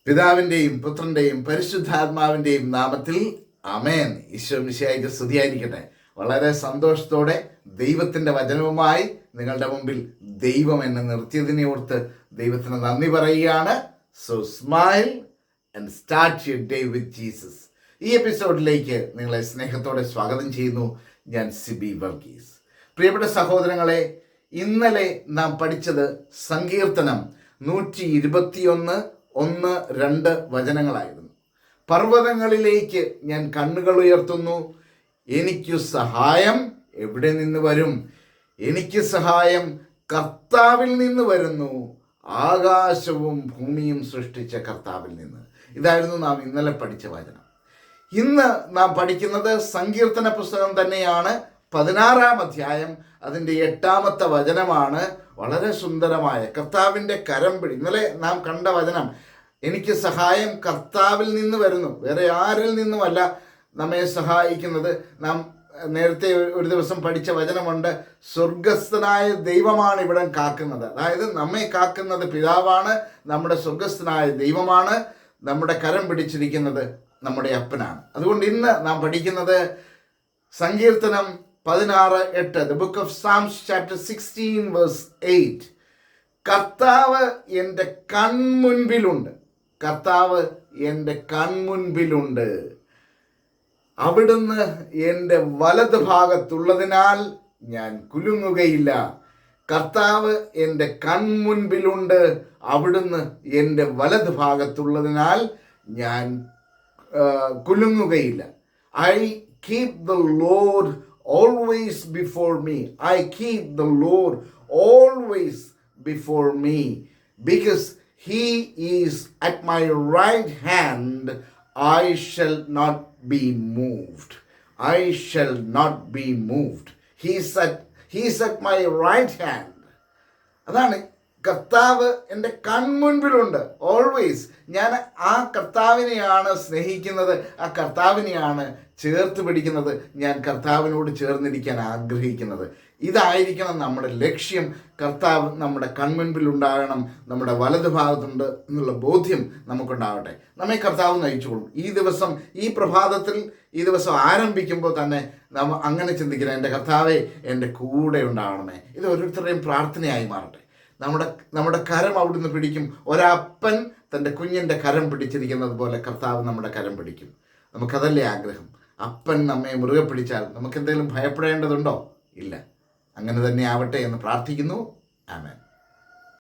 പിതാവിൻ്റെയും പുത്രൻ്റെയും പരിശുദ്ധാത്മാവിൻ്റെയും നാമത്തിൽ ആമേൻ. ഈശോ മിശിഹായ്ക്ക് സ്തുതിയായിരിക്കട്ടെ. വളരെ സന്തോഷത്തോടെ ദൈവത്തിൻ്റെ വചനവുമായി നിങ്ങളുടെ മുമ്പിൽ ദൈവം എന്നെ നിർത്തിയതിനെ ഓർത്ത് ദൈവത്തിന് നന്ദി പറയുകയാണ്. So smile and start your day with Jesus. ഈ എപ്പിസോഡിലേക്ക് നിങ്ങളെ സ്നേഹത്തോടെ സ്വാഗതം ചെയ്യുന്നു. ഞാൻ സിബി വർഗീസ്. പ്രിയപ്പെട്ട സഹോദരങ്ങളെ, ഇന്നലെ നാം പഠിച്ചത് സങ്കീർത്തനം 121:1-2 വചനങ്ങളായിരുന്നു. പർവ്വതങ്ങളിലേക്ക് ഞാൻ കണ്ണുകൾ ഉയർത്തുന്നു, എനിക്ക് സഹായം എവിടെ നിന്ന് വരും? എനിക്ക് സഹായം കർത്താവിൽ നിന്ന് വരുന്നു, ആകാശവും ഭൂമിയും സൃഷ്ടിച്ച കർത്താവിൽ നിന്ന്. ഇതായിരുന്നു നാം ഇന്നലെ പഠിച്ച വചനം. ഇന്ന് നാം പഠിക്കുന്നത് സങ്കീർത്തന പുസ്തകം തന്നെയാണ്. 16-ാം അധ്യായം, അതിൻ്റെ 8-ാമത്തെ വചനമാണ്. വളരെ സുന്ദരമായ കർത്താവിൻ്റെ കരം പിടി. ഇന്നലെ നാം കണ്ട വചനം, എനിക്ക് സഹായം കർത്താവിൽ നിന്ന് വരുന്നു, വേറെ ആരിൽ നിന്നുമല്ല നമ്മെ സഹായിക്കുന്നത്. നാം നേരത്തെ ഒരു ദിവസം പഠിച്ച വചനമുണ്ട്, സ്വർഗസ്ഥനായ ദൈവമാണ് ഇവിടെ കാക്കുന്നത്. അതായത് നമ്മെ കാക്കുന്നത് പിതാവാണ്, നമ്മുടെ സ്വർഗസ്ഥനായ ദൈവമാണ്, നമ്മുടെ കരം പിടിച്ചിരിക്കുന്നത് നമ്മുടെ അപ്പനാണ്. അതുകൊണ്ട് ഇന്ന് നാം പഠിക്കുന്നത് സങ്കീർത്തനം 16:8, the book of Psalms chapter 16 verse 8. കർത്താവ് എൻ്റെ കൺമുൻപിലുണ്ട്, കർത്താവ് എൻ്റെ കൺമുൻപിലുണ്ട്, അവിടുന്ന് എൻ്റെ വലത് ഭാഗത്തുള്ളതിനാൽ ഞാൻ കുലുങ്ങുകയില്ല. കർത്താവ് എൻ്റെ കൺമുൻപിലുണ്ട്, അവിടുന്ന് എൻ്റെ വലത് ഭാഗത്തുള്ളതിനാൽ ഞാൻ കുലുങ്ങുകയില്ല. I keep the Lord always before me. I keep the Lord always before me. Because he is at my right hand, I shall not be moved. I shall not be moved. He is at my right hand. അതാണ് കർത്താവ് എൻ്റെ കൺമുൻപിലുണ്ട്. Always ഞാൻ ആ കർത്താവിനെയാണ് സ്നേഹിക്കുന്നത്, ആ കർത്താവിനെയാണ് ചേർത്ത് പിടിക്കുന്നത്, ഞാൻ കർത്താവിനോട് ചേർന്നിരിക്കാൻ ആഗ്രഹിക്കുന്നത്. ഇതായിരിക്കണം നമ്മുടെ ലക്ഷ്യം. കർത്താവ് നമ്മുടെ കൺമുൻപിൽ ഉണ്ടാകണം, നമ്മുടെ വലത് ഭാഗത്തുണ്ട് എന്നുള്ള ബോധ്യം നമുക്കുണ്ടാവട്ടെ. നമ്മെ കർത്താവ് നയിച്ചോളും. ഈ ദിവസം, ഈ പ്രഭാതത്തിൽ, ഈ ദിവസം ആരംഭിക്കുമ്പോൾ തന്നെ നാം അങ്ങനെ ചിന്തിക്കണം, എൻ്റെ കർത്താവേ എൻ്റെ കൂടെ ഉണ്ടാകണമേ. ഇത് ഓരോരുത്തരുടെയും പ്രാർത്ഥനയായി മാറട്ടെ. നമ്മുടെ കരം അവിടുന്ന് പിടിക്കും. ഒരപ്പൻ തൻ്റെ കുഞ്ഞിൻ്റെ കരം പിടിച്ചിരിക്കുന്നത് പോലെ കർത്താവ് നമ്മുടെ കരം പിടിക്കും. നമുക്കതല്ലേ ആഗ്രഹം? അപ്പൻ നമ്മെ മുറുകെ പിടിച്ചാൽ നമുക്ക് എന്തെങ്കിലും ഭയപ്പെടേണ്ടതുണ്ടോ? ഇല്ല. അങ്ങനെ തന്നെ ആവട്ടെ എന്ന് പ്രാർത്ഥിക്കുന്നു. ആമേൻ.